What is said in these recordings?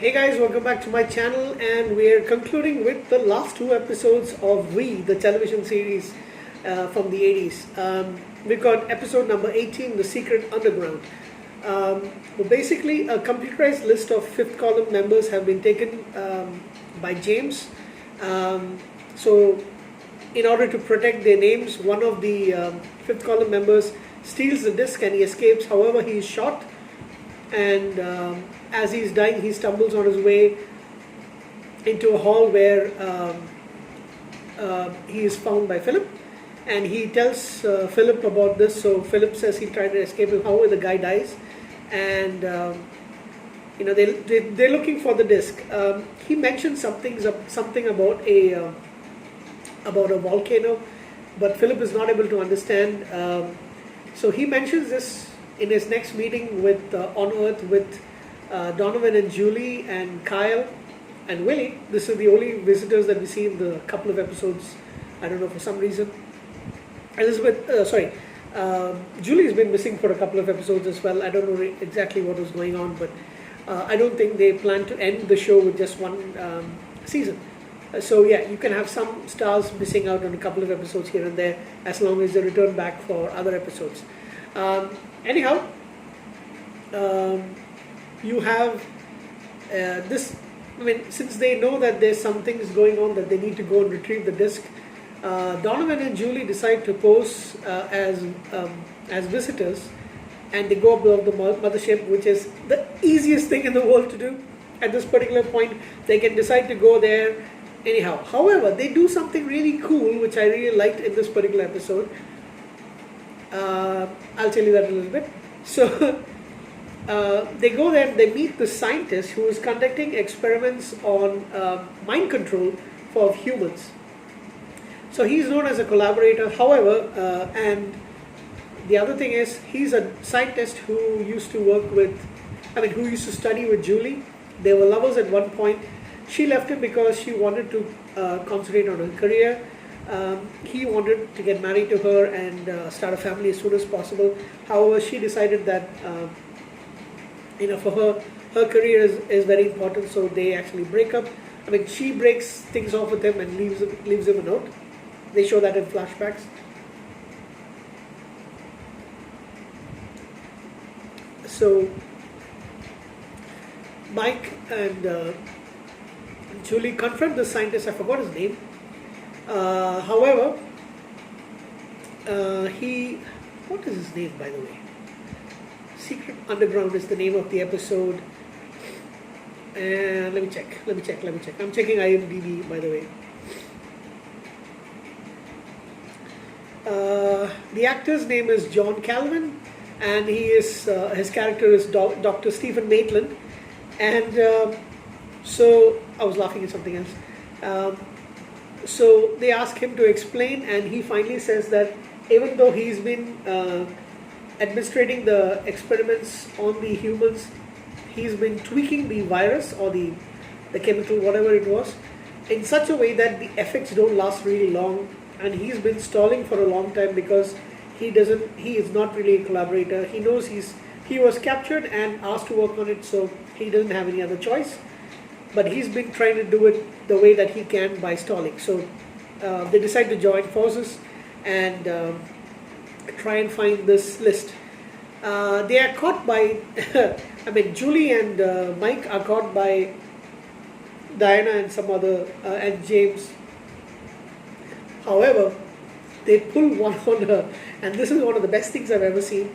Hey guys, welcome back to my channel, and we're concluding with the last two episodes of the television series from the 80s. We've got episode number 18, The Secret Underground. Basically, a computerized list of fifth column members have been taken by James. So, in order to protect their names, one of the fifth column members steals the disc and he escapes. However, he is shot, and as he's dying, he stumbles on his way into a hall where he is found by Philip, and he tells Philip about this. So Philip says he'll try to escape him. However, the guy dies, and they're looking for the disc. He mentioned something about a volcano, but Philip is not able to understand. So he mentions this in his next meeting with on Earth with Donovan and Julie and Kyle and Willie. This is the only visitors that we see in the couple of episodes. I don't know, for some reason. Julie's been missing for a couple of episodes as well. I don't know exactly what was going on, but I don't think they plan to end the show with just one season. So yeah, you can have some stars missing out on a couple of episodes here and there, as long as they return back for other episodes. Anyhow, you have this. I mean, since they know that there's some things going on, that they need to go and retrieve the disc, Donovan and Julie decide to pose as visitors, and they go above the mothership, which is the easiest thing in the world to do. At this particular point, they can decide to go there anyhow. However, they do something really cool, which I really liked in this particular episode. I'll tell you that in a little bit. So they go there and they meet the scientist who is conducting experiments on mind control for humans. So he's known as a collaborator. However, and the other thing is, he's a scientist who used to who used to study with Julie. They were lovers at one point. She left him because she wanted to concentrate on her career. He wanted to get married to her and start a family as soon as possible. However, she decided that for her career is very important, so they actually break up. I mean, she breaks things off with him and leaves him a note. They show that in flashbacks. So Mike and Julie confront the scientist. I forgot his name. However, what is his name, by the way? Secret Underground is the name of the episode. And let me check. I'm checking IMDb, by the way. The actor's name is John Calvin, and his character is Dr. Stephen Maitland. And so I was laughing at something else. So they ask him to explain, and he finally says that even though he's been administrating the experiments on the humans, he's been tweaking the virus or the chemical, whatever it was, in such a way that the effects don't last really long, and he's been stalling for a long time because he is not really a collaborator. He knows he was captured and asked to work on it, so he doesn't have any other choice. But he's been trying to do it the way that he can by stalling. So they decide to join forces and try and find this list. They are caught by, Julie and Mike are caught by Diana and some other, and James. However, they pull one on her, and this is one of the best things I've ever seen.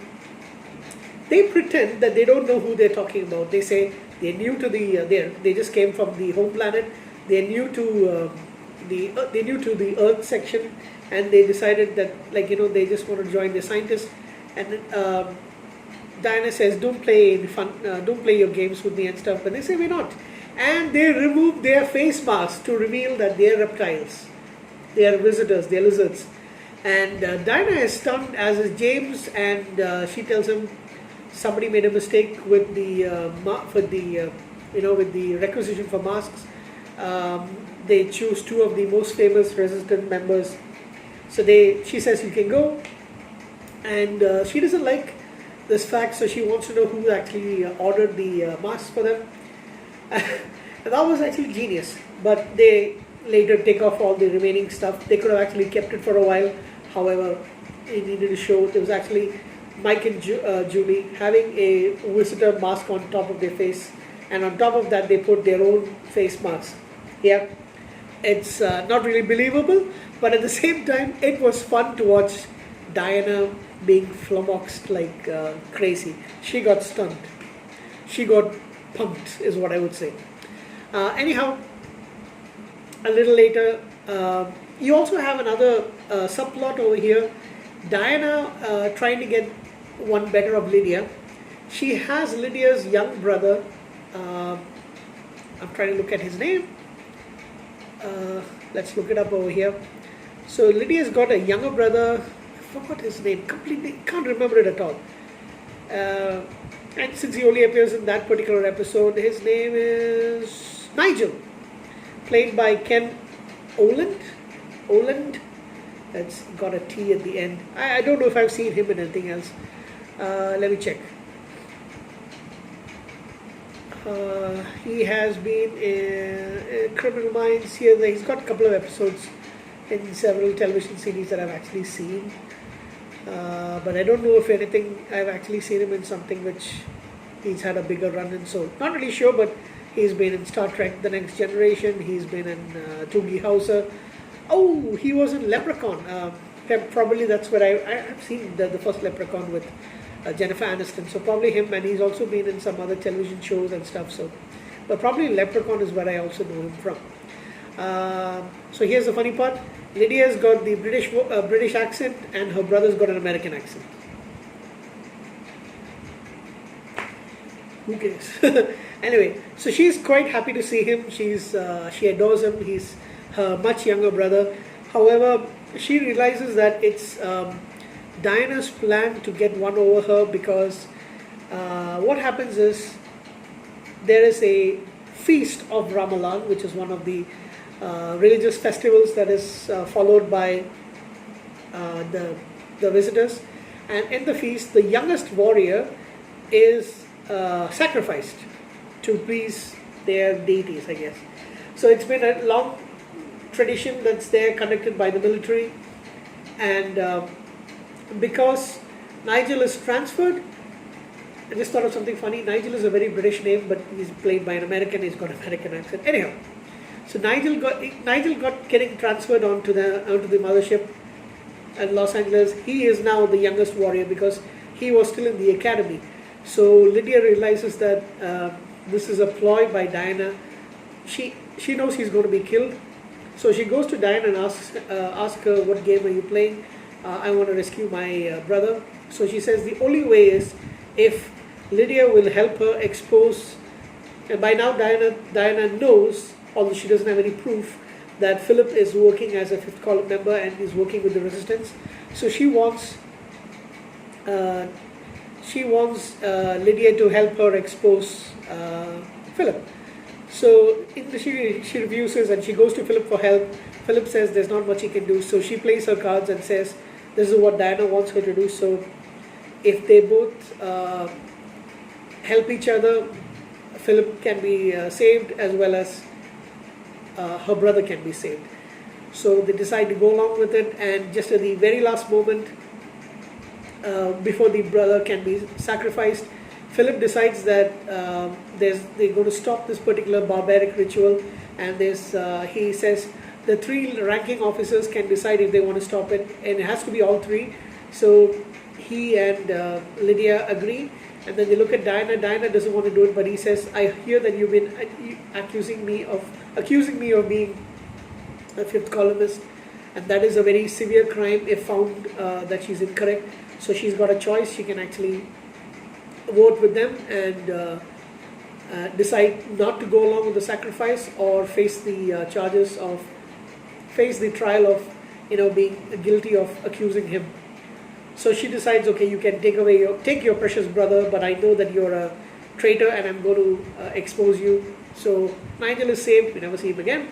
They pretend that they don't know who they're talking about. They say they're new to they just came from the home planet. They're new to the Earth section, and they decided that they just want to join the scientists. And Diana says, "Don't play your games with me and stuff." But they say, "We're not," and they remove their face masks to reveal that they're reptiles. They are visitors. They're lizards. And Diana is stunned, as is James, and she tells him somebody made a mistake with the requisition for masks. They choose two of the most famous resistant members. So she says, "You can go," and she doesn't like this fact, so she wants to know who actually ordered the masks for them. And that was actually genius. But they later take off all the remaining stuff. They could have actually kept it for a while. However, it needed to show there was actually Mike and Julie having a visitor mask on top of their face, and on top of that, they put their own face masks. Yeah, it's not really believable, but at the same time, it was fun to watch Diana being flummoxed like crazy. She got stunned. She got pumped, is what I would say. Anyhow, a little later, you also have another subplot over here. Diana trying to get one better of Lydia. She has Lydia's young brother. I'm trying to look at his name. Let's look it up over here. So Lydia's got a younger brother. I forgot his name completely. Can't remember it at all. And since he only appears in that particular episode, his name is Nigel, played by Ken Oland. Oland. That's got a T at the end. I don't know if I've seen him in anything else. Let me check. He has been in Criminal Minds. He's got a couple of episodes in several television series that I've actually seen. But I don't know if anything, I've actually seen him in something which he's had a bigger run in. So not really sure, but he's been in Star Trek The Next Generation. He's been in Doogie Howser. Oh, he was in Leprechaun. Probably that's where I've seen the first Leprechaun with Jennifer Aniston. So probably him, and he's also been in some other television shows and stuff. So, but probably Leprechaun is where I also know him from. So here's the funny part. Lydia's got the British accent, and her brother's got an American accent. Who cares? Anyway, so she's quite happy to see him. She adores him. He's her much younger brother. However, she realizes that it's Diana's plan to get one over her, because what happens is there is a feast of Ramalan, which is one of the religious festivals that is followed by the visitors, and in the feast the youngest warrior is sacrificed to please their deities, I guess. So it's been a long tradition that's there, conducted by the military, and because Nigel is transferred, I just thought of something funny. Nigel is a very British name, but he's played by an American. He's got an American accent. Anyhow, so Nigel got getting transferred onto the mothership at Los Angeles. He is now the youngest warrior because he was still in the academy. So Lydia realizes that this is a ploy by Diana. She knows he's going to be killed. So she goes to Diana and asks her, what game are you playing? I want to rescue my brother. So she says the only way is if Lydia will help her expose, and by now Diana knows, although she doesn't have any proof, that Philip is working as a fifth column member and is working with the resistance. So she wants Lydia to help her expose Philip. So she refuses, and she goes to Philip for help. Philip says there's not much he can do, so she plays her cards and says this is what Diana wants her to do. So if they both help each other, Philip can be saved, as well as her brother can be saved. So they decide to go along with it, and just at the very last moment, before the brother can be sacrificed, Philip decides that they're going to stop this particular barbaric ritual, and he says the three ranking officers can decide if they want to stop it, and it has to be all three. So he and Lydia agree, and then they look at Diana. Diana doesn't want to do it, but he says, I hear that you've been accusing me of being a fifth columnist, and that is a very severe crime if found that she's incorrect. So she's got a choice. She can actually vote with them and decide not to go along with the sacrifice, or face the trial of being guilty of accusing him. So she decides, okay, you can take your precious brother, but I know that you're a traitor and I'm going to expose you. So Nigel is saved. We never see him again,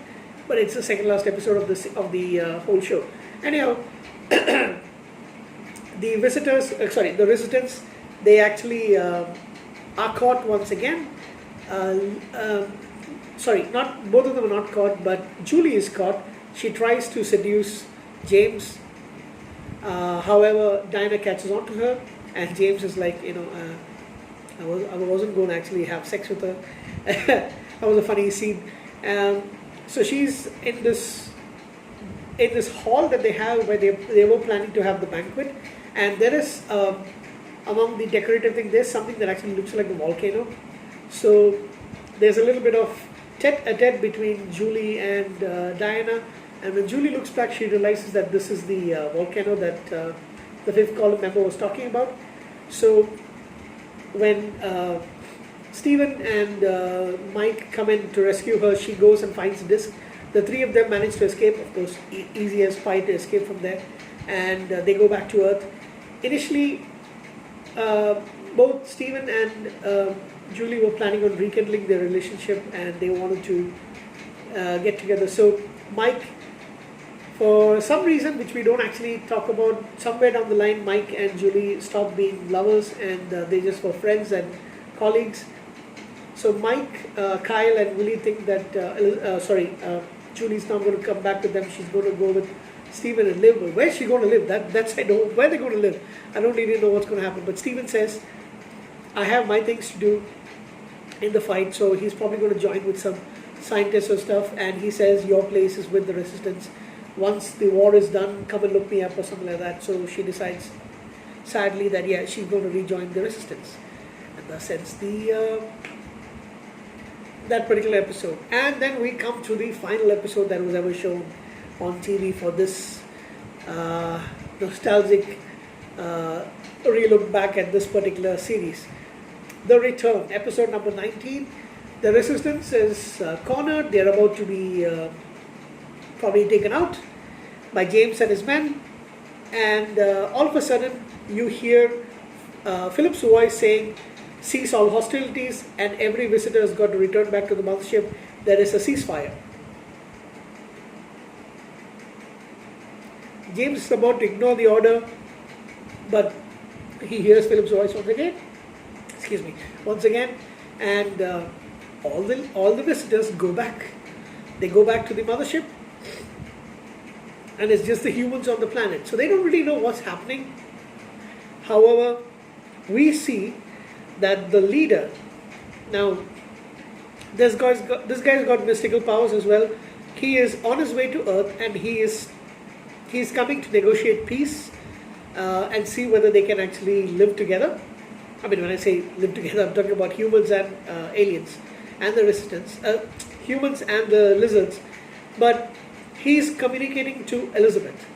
but it's the second last episode of the whole show. Anyhow, the resistance, they actually are caught once again. sorry, not both of them are not caught, but Julie is caught. She tries to seduce James. However, Diana catches on to her, and James is like, I wasn't going to actually have sex with her. That was a funny scene. So she's in this hall that they have where they were planning to have the banquet, and there is among the decorative thing, there's something that actually looks like a volcano. So there's a little bit of tete-a-tete between Julie and Diana, and when Julie looks back, she realizes that this is the volcano that the fifth column member was talking about. So when Stephen and Mike come in to rescue her, she goes and finds the disc. The three of them manage to escape, of course, easy as pie to escape from there, and they go back to Earth. Initially, both Stephen and Julie were planning on rekindling their relationship, and they wanted to get together. So Mike, for some reason which we don't actually talk about, somewhere down the line, Mike and Julie stopped being lovers, and they just were friends and colleagues. So Mike, Kyle, and Willie think that Julie's not going to come back with them. She's going to go with Stephen and live. Where's she going to live? That's I know where they're going to live. I don't really know what's going to happen. But Stephen says, I have my things to do in the fight, so he's probably going to join with some scientists or stuff. And he says, your place is with the Resistance. Once the war is done, come and look me up or something like that. So she decides, sadly, that yeah, she's going to rejoin the Resistance. And thus ends that particular episode. And then we come to the final episode that was ever shown on TV for this nostalgic relook back at this particular series. The Return, episode number 19. The Resistance is cornered. They're about to be probably taken out by James and his men. And all of a sudden, you hear Philip's voice saying, cease all hostilities, and every visitor has got to return back to the mothership. There is a ceasefire. James is about to ignore the order, but he hears Philip's voice once again, and all the visitors go back. They go back to the mothership, and it's just the humans on the planet. So they don't really know what's happening. However, we see that the leader, now this guy's got mystical powers as well. He is on his way to Earth, and he's coming to negotiate peace and see whether they can actually live together. I mean, when I say live together, I'm talking about humans and aliens and the Resistance, humans and the lizards. But he's communicating to Elizabeth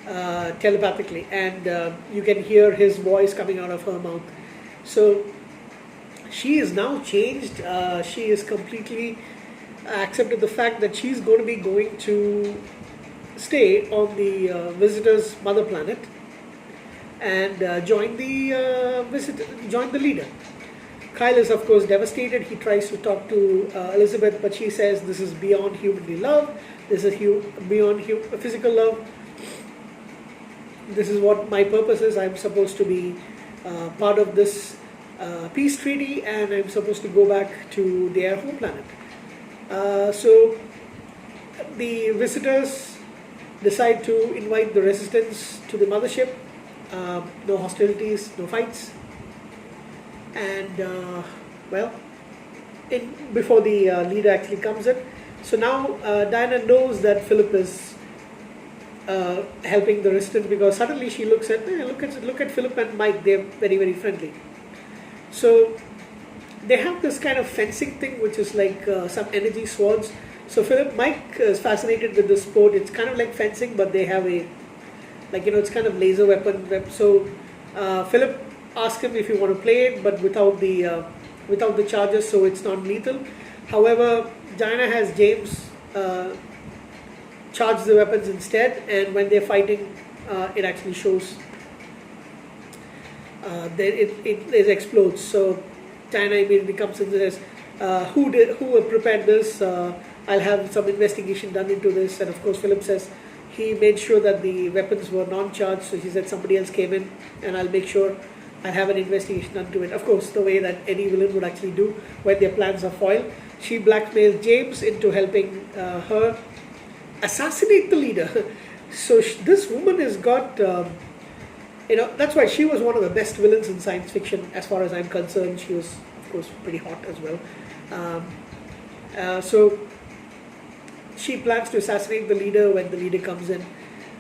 telepathically, and you can hear his voice coming out of her mouth. So she is now changed. She is completely accepted the fact that she's going to be going to stay on the visitor's mother planet and join the leader. Kyle is of course devastated. He tries to talk to Elizabeth, but she says this is beyond humanly love. This is beyond physical love. This is what my purpose is. I'm supposed to be part of this peace treaty, and I'm supposed to go back to their home planet. So the visitors decide to invite the Resistance to the mothership. No hostilities, no fights, and before the leader actually comes in. So now Diana knows that Philip is helping the Resistance, because suddenly she looks at Philip and Mike. They're very, very friendly. So they have this kind of fencing thing, which is like some energy swords. So Mike is fascinated with this sport. It's kind of like fencing, but they have it's kind of laser weapon. So Philip asks him if you want to play it, but without the charges, so it's not lethal. However, Diana has James charge the weapons instead, and when they're fighting, it actually shows that it explodes. So Diana immediately comes in and says, who prepared this? I'll have some investigation done into this. And of course Philip says he made sure that the weapons were non-charged, so he said somebody else came in, and I'll make sure I'll have an investigation done to it. Of course, the way that any villain would actually do when their plans are foiled. She blackmails James into helping her assassinate the leader. So this woman has got, that's why she was one of the best villains in science fiction as far as I'm concerned. She was, of course, pretty hot as well. So she plans to assassinate the leader when the leader comes in.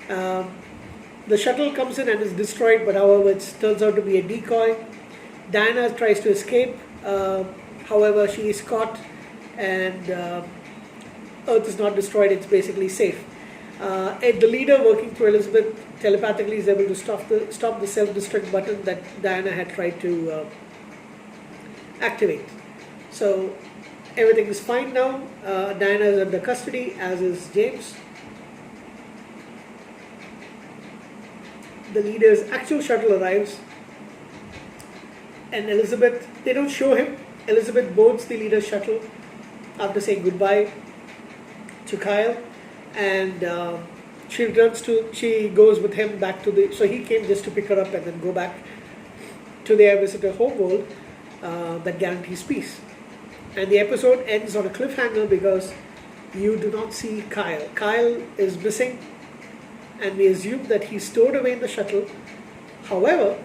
The shuttle comes in and is destroyed, but however, it turns out to be a decoy. Diana tries to escape. However, she is caught, and Earth is not destroyed. It's basically safe. And the leader, working through Elizabeth, telepathically is able to stop the self-destruct button that Diana had tried to activate. So everything is fine now. Diana is under custody, as is James. The leader's actual shuttle arrives, and Elizabeth, they don't show him. Elizabeth boards the leader's shuttle after saying goodbye to Kyle, and she goes with him back to so he came just to pick her up and then go back to their visitor homeworld that guarantees peace. And the episode ends on a cliffhanger because you do not see Kyle. Kyle is missing, and we assume that he's stowed away in the shuttle. However,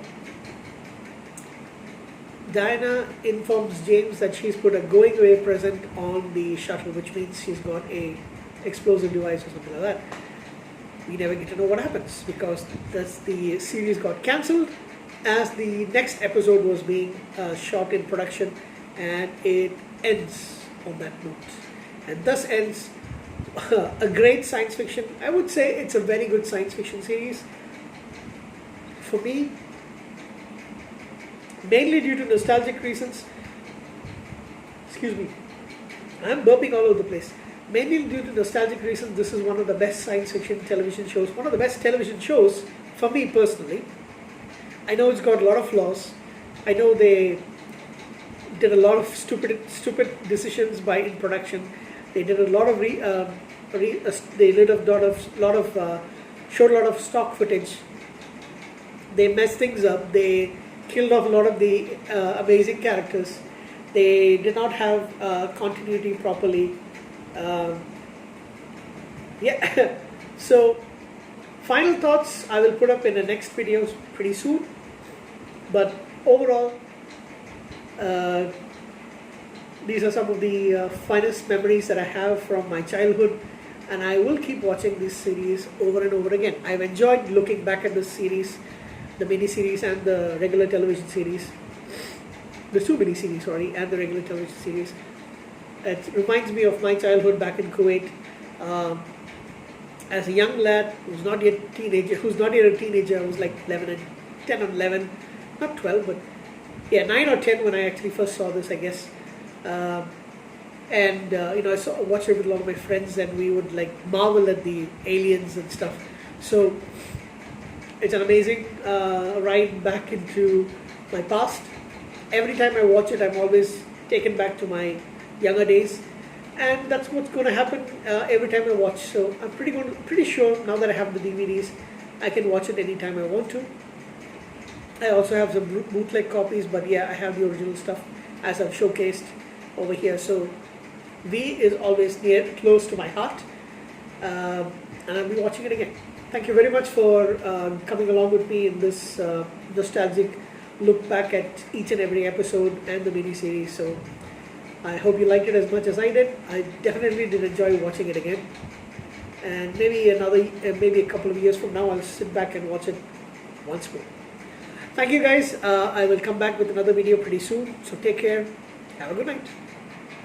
Diana informs James that she's put a going away present on the shuttle, which means she's got a explosive device or something like that. We never get to know what happens because the series got cancelled as the next episode was being shot in production, and it ends on that note. And thus ends a great science fiction. I would say it's a very good science fiction series. For me, mainly due to nostalgic reasons. Excuse me, I'm burping all over the place. Mainly due to nostalgic reasons, this is one of the best science fiction television shows, one of the best television shows for me personally. I know it's got a lot of flaws. I know they did a lot of stupid decisions in production. They did a lot of showed a lot of stock footage. They messed things up. They killed off a lot of the amazing characters. They did not have continuity properly. So final thoughts I will put up in the next video pretty soon, but overall these are some of the finest memories that I have from my childhood, and I will keep watching this series over and over again. I've enjoyed looking back at this series, the mini-series and the regular television series, the two mini-series, and the regular television series. It reminds me of my childhood back in Kuwait. As a young lad who's not yet a teenager, I was like 10 or 11, not 12, but 9 or 10 when I actually first saw this, I guess. I watched it with a lot of my friends, and we would like marvel at the aliens and stuff. So it's an amazing ride back into my past. Every time I watch it, I'm always taken back to my younger days, and that's what's going to happen every time I watch. So I'm pretty sure now that I have the DVDs, I can watch it anytime I want to. I also have some bootleg copies, but I have the original stuff as I've showcased over here. So V is always close to my heart, and I'll be watching it again. Thank you very much for coming along with me in this nostalgic look back at each and every episode and the mini-series. So I hope you liked it as much as I did. I definitely did enjoy watching it again, and maybe a couple of years from now, I'll sit back and watch it once more. Thank you guys. I will come back with another video pretty soon. So take care. Have a good night.